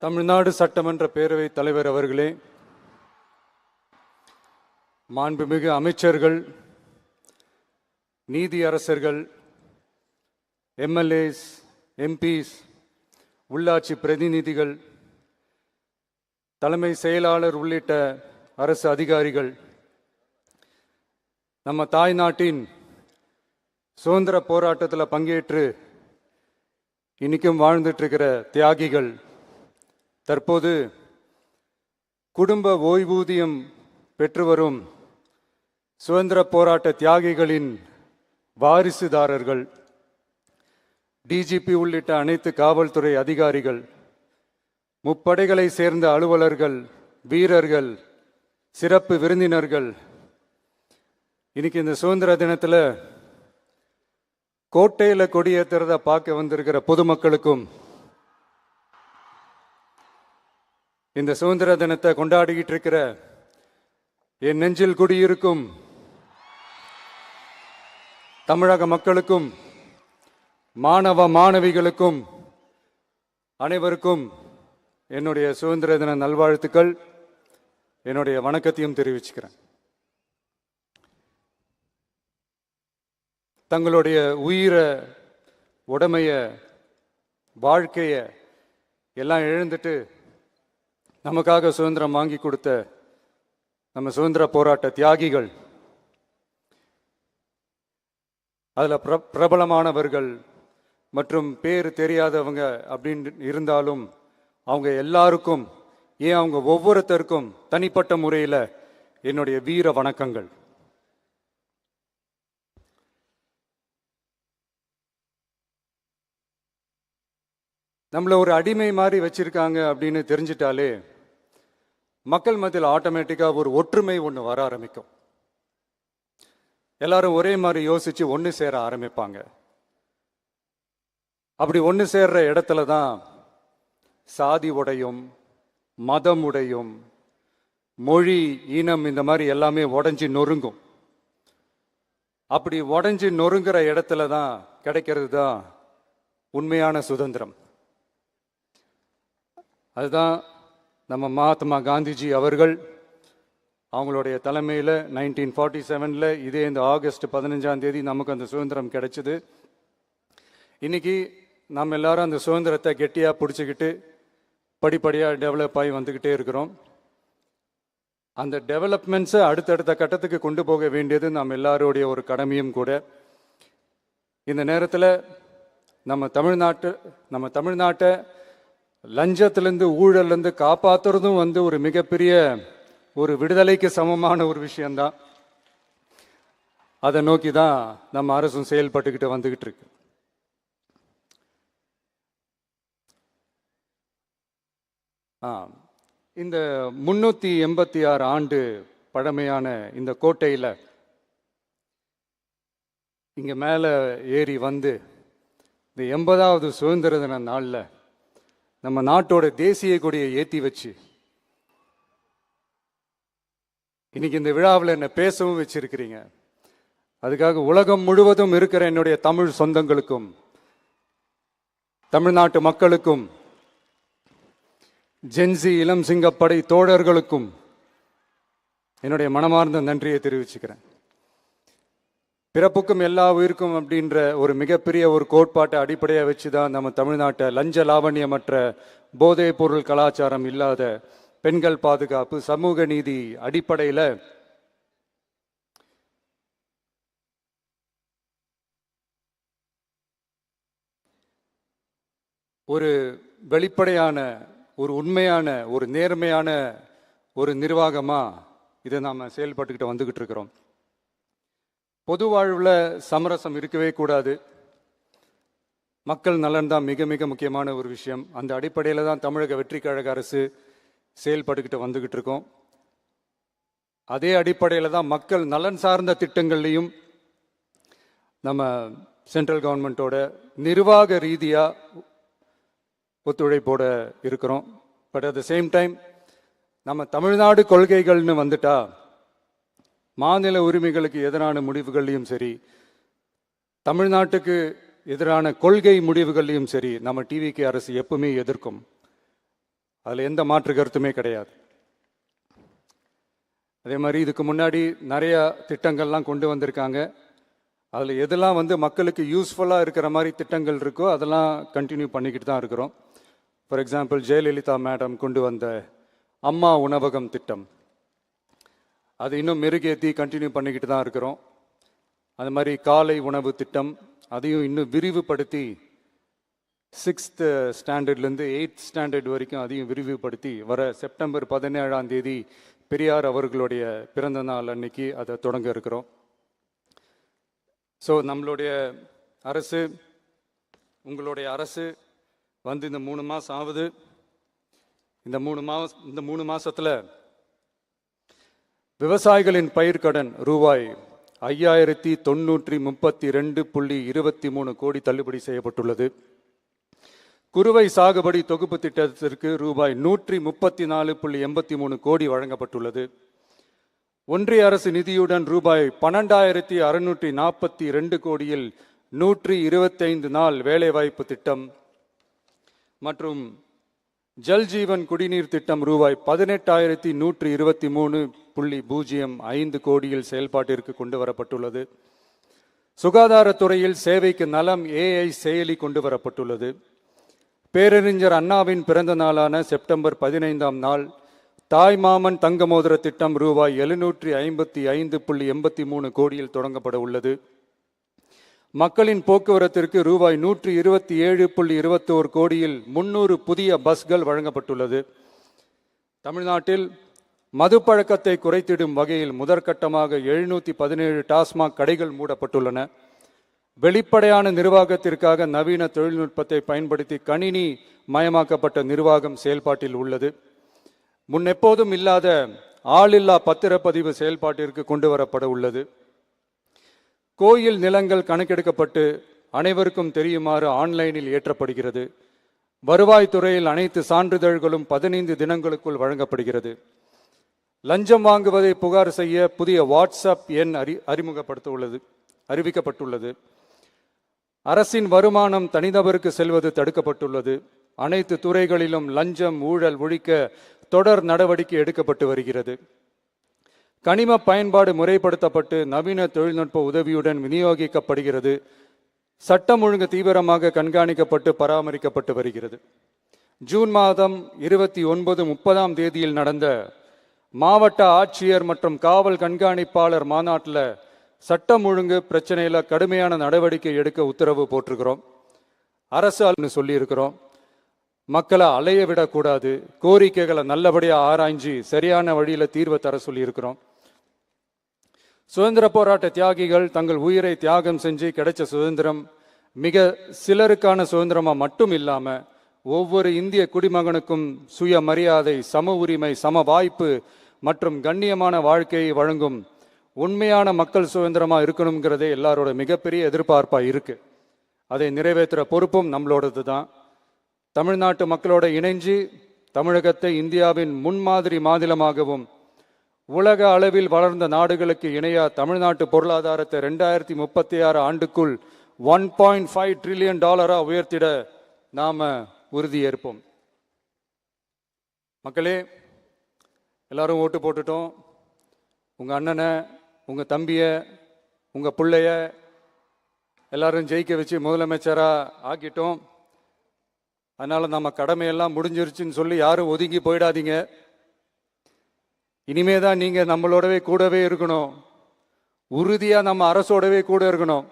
தமிழ்நாடு சட்டமன்ற பேரவைத் தலைவர் அவர்களே, மாண்புமிகு அமைச்சர்கள், நீதியரசர்கள், எம்எல்ஏஸ், எம்பிஸ், உள்ளாட்சி பிரதிநிதிகள், தலைமை செயலாளர் உள்ளிட்ட அரசு அதிகாரிகள், நம்ம தாய்நாட்டின் சுதந்திர போராட்டத்தில் பங்கேற்று இன்னைக்கும் வாழ்ந்துட்டு இருக்கிற தியாகிகள், தற்போது குடும்ப ஓய்வூதியம் பெற்று வரும் சுதந்திர போராட்ட தியாகிகளின் வாரிசுதாரர்கள், டிஜிபி உள்ளிட்ட அனைத்து காவல்துறை அதிகாரிகள், முப்படைகளை சேர்ந்த அலுவலர்கள், வீரர்கள், சிறப்பு விருந்தினர்கள், இன்னைக்கு இந்த சுதந்திர தினத்தில் கோட்டையில் கொடியேற்றுறத பார்க்க வந்திருக்கிற பொதுமக்களுக்கும், இந்த சுதந்திர தினத்தை கொண்டாடிக்கிட்டு இருக்கிற என் நெஞ்சில் குடியிருக்கும் தமிழக மக்களுக்கும், மாணவ மாணவிகளுக்கும் அனைவருக்கும் என்னுடைய சுதந்திர தின நல்வாழ்த்துக்கள், என்னுடைய வணக்கத்தையும் தெரிவிச்சுக்கிறேன். தங்களுடைய உயிரை, உடமைய, வாழ்க்கைய எல்லாம் இழந்துட்டு நமக்காக சுதந்திரம் வாங்கி கொடுத்த நம்ம சுதந்திர போராட்ட தியாகிகள், அதில் பிரபலமானவர்கள் மற்றும் பேர் தெரியாதவங்க அப்படின்னு இருந்தாலும் அவங்க எல்லாருக்கும், ஏன் அவங்க ஒவ்வொருத்தருக்கும் தனிப்பட்ட முறையில் என்னுடைய வீர வணக்கங்கள். நம்மளை ஒரு அடிமை மாதிரி வச்சிருக்காங்க அப்படின்னு தெரிஞ்சிட்டாலே மக்கள் மத்தியில் ஆட்டோமேட்டிக்காக ஒரு ஒற்றுமை ஒன்று வர ஆரம்பிக்கும். எல்லாரும் ஒரே மாதிரி யோசிச்சு ஒன்று சேர ஆரம்பிப்பாங்க. அப்படி ஒன்று சேர்ற இடத்துல தான் சாதி உடையும், மதம் உடையும், மொழி, இனம், இந்த மாதிரி எல்லாமே உடஞ்சி நொறுங்கும். அப்படி உடஞ்சி நொறுங்குற இடத்துல தான் கிடைக்கிறது தான் உண்மையான சுதந்திரம். அதுதான் நம்ம மகாத்மா காந்திஜி அவர்கள் அவங்களுடைய தலைமையில் 1947 இதே இந்த ஆகஸ்ட் 15 நமக்கு அந்த சுதந்திரம் கிடைச்சிது. இன்னைக்கு நம்ம எல்லாரும் அந்த சுதந்திரத்தை கெட்டியாக பிடிச்சிக்கிட்டு படிப்படியாக டெவலப் ஆகி வந்துக்கிட்டே இருக்கிறோம். அந்த டெவலப்மெண்ட்ஸை அடுத்தடுத்த கட்டத்துக்கு கொண்டு போக வேண்டியது நம்ம எல்லாருடைய ஒரு கடமையும் கூட. இந்த நேரத்தில் நம்ம தமிழ்நாட்டை லஞ்சத்திலேருந்து, ஊழல்லேருந்து காப்பாற்றுறதும் ஒரு மிகப்பெரிய ஒரு விடுதலைக்கு சமமான ஒரு விஷயம்தான். அதை நோக்கி தான் நம்ம அரசும் செயல்பட்டுக்கிட்டு வந்துக்கிட்டு இருக்கு. இந்த 386 ஆண்டு பழமையான இந்த கோட்டையில் இங்கே மேலே ஏறி வந்து இந்த 80வது சுதந்திர தின நாளில் நம்ம நாட்டோட தேசிய கொடியை ஏற்றி வச்சு இன்னைக்கு இந்த விழாவில் என்ன பேசவும் வச்சிருக்கிறீங்க. அதுக்காக உலகம் முழுவதும் இருக்கிற என்னுடைய தமிழ் சொந்தங்களுக்கும், தமிழ்நாட்டு மக்களுக்கும், ஜென்சி இளம் சிங்கப்படை தோழர்களுக்கும் என்னுடைய மனமார்ந்த நன்றியை தெரிவிச்சுக்கிறேன். பிறப்புக்கும் எல்லா உயிருக்கும் அப்படின்ற ஒரு மிகப்பெரிய ஒரு கோட்பாட்டை அடிப்படையாக வச்சு தான் நம்ம தமிழ்நாட்டை லஞ்ச லாவண்யமற்ற, போதைப் பொருள் கலாச்சாரம் இல்லாத, பெண்கள் பாதுகாப்பு, சமூக நீதி அடிப்படையில் ஒரு வெளிப்படையான, ஒரு உண்மையான, ஒரு நேர்மையான ஒரு நிர்வாகமாக இதை நாம் செயல்பட்டுக்கிட்டு வந்துக்கிட்டு இருக்கிறோம். பொது வாழ்வில் சமரசம் இருக்கவே கூடாது. மக்கள் நலன் தான் மிக மிக முக்கியமான ஒரு விஷயம். அந்த அடிப்படையில் தான் தமிழக வெற்றி கழக அரசு செயல்பட்டுக்கிட்டு வந்துக்கிட்டு இருக்கோம். அதே அடிப்படையில் தான் மக்கள் நலன் சார்ந்த திட்டங்கள்லையும் நம்ம சென்ட்ரல் கவர்மெண்ட்டோட நிர்வாக ரீதியாக ஒத்துழைப்போட இருக்கிறோம். But at the same time நம்ம தமிழ்நாடு கொள்கைகள்னு வந்துட்டா மாநில உரிமைகளுக்கு எதிரான முடிவுகள்லையும் சரி, தமிழ்நாட்டுக்கு எதிரான கொள்கை முடிவுகள்லையும் சரி நம்ம டிவிகே அரசு எப்பவுமே எதிர்க்கும். அதில் எந்த மாற்று கருத்துமே கிடையாது. அதே மாதிரி இதுக்கு முன்னாடி நிறையா திட்டங்கள்லாம் கொண்டு வந்திருக்காங்க. அதில் எதெல்லாம் மக்களுக்கு யூஸ்ஃபுல்லாக இருக்கிற மாதிரி திட்டங்கள் இருக்கோ அதெல்லாம் கண்டினியூ பண்ணிக்கிட்டு தான் இருக்கிறோம். ஃபார் எக்ஸாம்பிள், ஜெயலலிதா மேடம் கொண்டு வந்த அம்மா உணவகம் திட்டம், அது இன்னும் மெருகேற்றி கண்டினியூ பண்ணிக்கிட்டு தான் இருக்கிறோம். அது மாதிரி காலை உணவு திட்டம், அதையும் இன்னும் விரிவுபடுத்தி 6th ஸ்டாண்டர்ட்லேருந்து 8th ஸ்டாண்டர்ட் வரைக்கும் அதையும் விரிவுபடுத்தி வர செப்டம்பர் 17ஆம் தேதி பெரியார் அவர்களுடைய பிறந்த நாள் அன்னைக்கு அதை தொடங்க இருக்கிறோம். ஸோ நம்மளுடைய அரசு, உங்களுடைய அரசு இந்த 3 மாதம் ஆகுது. இந்த 3 மாதத்தில் விவசாயிகளின் பயிர்க்கடன் ரூபாய் 5932.23 கோடி தள்ளுபடி செய்யப்பட்டுள்ளது. குறுவை சாகுபடி தொகுப்பு திட்டத்திற்கு ரூபாய் 134.83 கோடி வழங்கப்பட்டுள்ளது. ஒன்றிய அரசு நிதியுடன் ரூபாய் 12,642 கோடியில் 125 நாள் வேலைவாய்ப்பு திட்டம் மற்றும் ஜல்ஜீவன் குடிநீர் திட்டம் ரூபாய் 18,123.05 கோடியில் செயல்பாட்டிற்கு கொண்டு வரப்பட்டுள்ளது. சுகாதாரத்துறையில் சேவைக்கு நலம் AI செயலி கொண்டு வரப்பட்டுள்ளது. பேரறிஞர் அண்ணாவின் பிறந்த நாளான செப்டம்பர் 15ஆம் நாள் தாய்மாமன் தங்க மோதிர திட்டம் ரூபாய் 755.83 கோடியில் தொடங்கப்பட உள்ளது. மக்களின் போக்குவரத்திற்கு ரூபாய் 127.21 கோடியில் 300 புதிய பஸ்கள் வழங்கப்பட்டுள்ளது. தமிழ்நாட்டில் மதுப்பழக்கத்தை குறைத்திடும் வகையில் முதற்கட்டமாக 717 டாஸ்மாக் கடைகள் மூடப்பட்டுள்ளன. வெளிப்படையான நிர்வாகத்திற்காக நவீன தொழில்நுட்பத்தை பயன்படுத்தி கணினி மயமாக்கப்பட்ட நிர்வாகம் செயல்பாட்டில் உள்ளது. முன்னெப்போதும் இல்லாத ஆளில்லா பத்திரப்பதிவு செயல்பாட்டிற்கு கொண்டு வரப்பட உள்ளது. கோயில் நிலங்கள் கணக்கெடுக்கப்பட்டு அனைவருக்கும் தெரியுமாறு ஆன்லைனில் ஏற்றப்படுகிறது. வருவாய்த்துறையில் அனைத்து சான்றிதழ்களும் 15 தினங்களுக்குள் வழங்கப்படுகிறது. லஞ்சம் வாங்குவதை புகார் செய்ய புதிய வாட்ஸ்அப் எண் அறிவிக்கப்பட்டுள்ளது. அரசின் வருமானம் தனிநபருக்கு செல்வது தடுக்கப்பட்டுள்ளது. அனைத்து துறைகளிலும் லஞ்சம் ஊழல் ஒழிக்க தொடர் நடவடிக்கை எடுக்கப்பட்டு வருகிறது. கனிம பயன்பாடு முறைப்படுத்தப்பட்டு நவீன தொழில்நுட்ப உதவியுடன் விநியோகிக்கப்படுகிறது. சட்டம் ஒழுங்கு தீவிரமாக கண்காணிக்கப்பட்டு பராமரிக்கப்பட்டு வருகிறது. ஜூன் மாதம் 29, 30ஆம் தேதியில் நடந்த மாவட்ட ஆட்சியர் மற்றும் காவல் கண்காணிப்பாளர் மாநாட்டில் சட்டம் ஒழுங்கு பிரச்சனையில் கடுமையான நடவடிக்கை எடுக்க உத்தரவு போட்டிருக்கிறோம். அரசு சொல்லியிருக்கிறோம். மக்களை அலைய விடக்கூடாது, கோரிக்கைகளை நல்லபடியாக ஆராய்ஞ்சி சரியான வழியில் தீர்வை தர சொல்லியிருக்கிறோம். சுதந்திர போராட்ட தியாகிகள் தங்கள் உயிரை தியாகம் செஞ்சு கிடைச்ச சுதந்திரம் மிக சிலருக்கான சுதந்திரமாக மட்டும் இல்லாமல் ஒவ்வொரு இந்திய குடிமகனுக்கும் சுய மரியாதை, சம உரிமை, சம வாய்ப்பு மற்றும் கண்ணியமான வாழ்க்கையை வழங்கும் உண்மையான மக்கள் சுதந்திரமாக இருக்கணுங்கிறதே எல்லாரோட மிகப்பெரிய எதிர்பார்ப்பாக இருக்கு. அதை நிறைவேற்றுற பொறுப்பும் நம்மளோடது தான். தமிழ்நாட்டு மக்களோட இணைஞ்சு தமிழகத்தை இந்தியாவின் முன்மாதிரி மாநிலமாகவும் உலக அளவில் வளர்ந்த நாடுகளுக்கு இணையா தமிழ்நாட்டு பொருளாதாரத்தை 2036 ஆண்டுக்குள் $1.5 trillion உயர்த்திட நாம உறுதியேற்போம். மக்களே, எல்லாரும் ஓட்டு போட்டுட்டோம். உங்க அண்ணனை, உங்க தம்பிய, உங்க பிள்ளைய எல்லாரும் ஜெயிக்க வச்சு முதலமைச்சரா ஆக்கிட்டோம். அதனால நம்ம கடமையெல்லாம் முடிஞ்சிருச்சுன்னு சொல்லி யாரும் ஒதுங்கி போயிடாதீங்க. இனிமே தான் நீங்க நம்மளோடவே கூடவே இருக்கணும். உறுதியா நம்ம அரசோடவே கூட இருக்கணும்.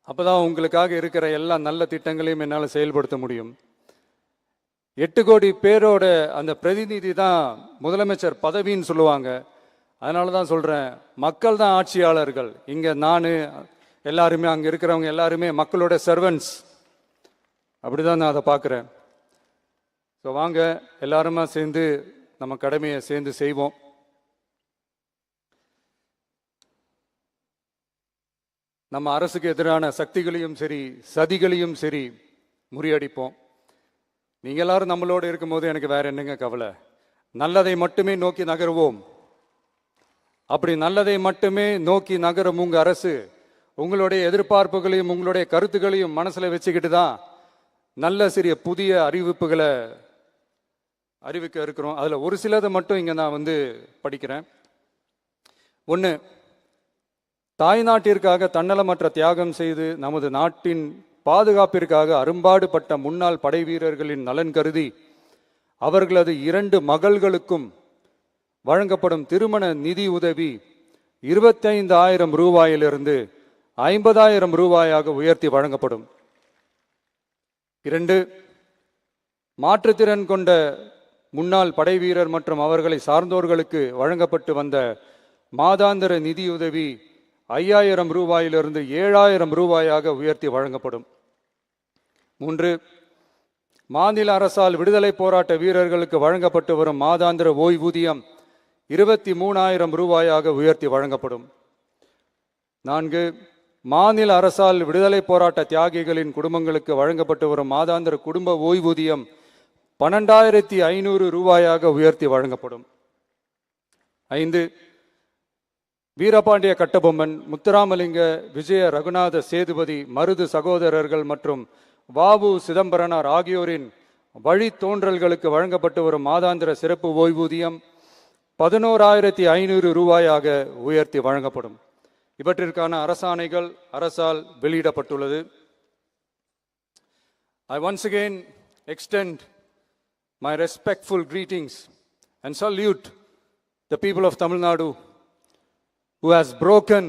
அப்பதான் உங்களுக்காக இருக்கிற எல்லா நல்ல திட்டங்களையும் என்னால் செயல்படுத்த முடியும். 8 கோடி பேரோட அந்த பிரதிநிதி தான் முதலமைச்சர் பதவின்னு சொல்லுவாங்க. அதனால தான் சொல்றேன், மக்கள் தான் ஆட்சியாளர்கள். இங்க நான் எல்லாருமே, அங்க இருக்கிறவங்க எல்லாருமே மக்களோட சர்வன்ட்ஸ். அப்படிதான் நான் அதை பார்க்குறேன். ஸோ வாங்க எல்லாருமா சேர்ந்து நம்ம கடமையை சேர்ந்து செய்வோம். நம்ம அரசுக்கு எதிரான சக்திகளையும் சரி சதிகளையும் சரி முறியடிப்போம். நீங்க எல்லாரும் நம்மளோட இருக்கும்போது எனக்கு வேற என்னங்க கவலை? நல்லதை மட்டுமே நோக்கி நகருவோம். அப்படி நல்லதை மட்டுமே நோக்கி நகரும் உங்க அரசு உங்களுடைய எதிர்பார்ப்புகளையும் உங்களுடைய கருத்துக்களையும் மனசுல வச்சுக்கிட்டு தான் நல்ல சிறிய புதிய அறிவிப்புகளை அறிவிக்க இருக்கிறோம். அதில் ஒரு சிலதை மட்டும் இங்கே நான் படிக்கிறேன். ஒன்று, தாய்நாட்டிற்காக தன்னலமற்ற தியாகம் செய்து நமது நாட்டின் பாதுகாப்பிற்காக அரும்பாடுபட்ட முன்னாள் படை வீரர்களின் நலன் கருதி அவர்களது 2 மகள்களுக்கும் வழங்கப்படும் திருமண நிதி உதவி 25,000 ரூபாயிலிருந்து 50,000 ரூபாயாக உயர்த்தி வழங்கப்படும். 2, மாற்றுத்திறன் கொண்ட முன்னாள் படை வீரர் மற்றும் அவர்களை சார்ந்தோர்களுக்கு வழங்கப்பட்டு வந்த மாதாந்திர நிதியுதவி 5,000 ரூபாயிலிருந்து 7,000 ரூபாயாக உயர்த்தி வழங்கப்படும். 3, மாநில அரசால் விடுதலை போராட்ட வீரர்களுக்கு வழங்கப்பட்டு வரும் மாதாந்திர ஓய்வூதியம் 23,000 ரூபாயாக உயர்த்தி வழங்கப்படும். 4, மாநில அரசால் விடுதலை போராட்ட தியாகிகளின் குடும்பங்களுக்கு வழங்கப்பட்டு வரும் மாதாந்திர குடும்ப ஓய்வூதியம் 12,500 ரூபாயாக உயர்த்தி வழங்கப்படும். 5, வீரபாண்டிய கட்டபொம்மன், முத்துராமலிங்க, விஜய ரகுநாத சேதுபதி, மருது சகோதரர்கள் மற்றும் வாவு சிதம்பரனார் ஆகியோரின் வழித்தோன்றல்களுக்கு வழங்கப்பட்டு வரும் மாதாந்திர சிறப்பு ஓய்வூதியம் 11,500 ரூபாயாக உயர்த்தி வழங்கப்படும். இவற்றிற்கான அரசாணைகள் அரசால் வெளியிடப்பட்டுள்ளது. I once again extend my respectful greetings and salute the people of Tamil Nadu who has broken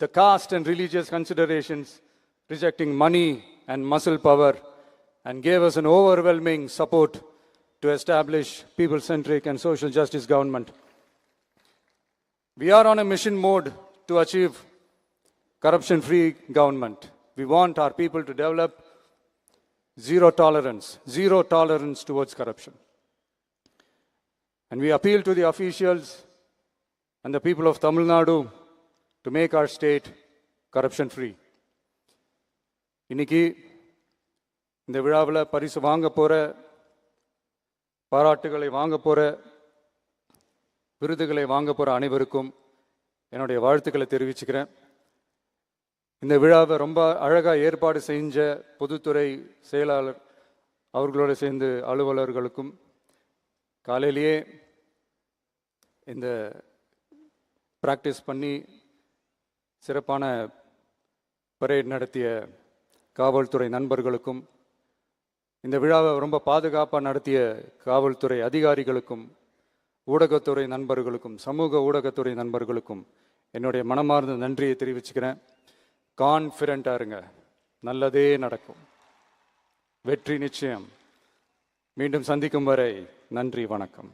the caste and religious considerations, rejecting money and muscle power, and gave us an overwhelming support to establish people-centric and social justice government. We are on a mission mode to achieve corruption-free government. We want our people to develop zero tolerance towards corruption. And we appeal to the officials and the people of Tamil Nadu to make our state corruption-free. இன்னைக்கு இந்த விழாவில் பரிசு வாங்க போகிற, பாராட்டுகளை வாங்க போகிற, விருதுகளை வாங்க போகிற அனைவருக்கும் என்னுடைய வாழ்த்துக்களை தெரிவிச்சுக்கிறேன். இந்த விழாவை ரொம்ப அழகாக ஏற்பாடு செஞ்ச பொதுத்துறை செயலாளர் அவர்களோடு சேர்ந்து அலுவலர்களுக்கும், காலையிலேயே இந்த ப்ராக்டிஸ் பண்ணி சிறப்பான பரேட் நடத்திய காவல்துறை நண்பர்களுக்கும், இந்த விழாவை ரொம்ப பாதுகாப்பாக நடத்திய காவல்துறை அதிகாரிகளுக்கும், ஊடகத்துறை நண்பர்களுக்கும், சமூக ஊடகத்துறை நண்பர்களுக்கும் என்னுடைய மனமார்ந்த நன்றியை தெரிவிச்சுக்கிறேன். கான்ஃபிடென்ட்டாக இருங்க, நல்லதே நடக்கும், வெற்றி நிச்சயம். மீண்டும் சந்திக்கும் வரை நன்றி, வணக்கம்.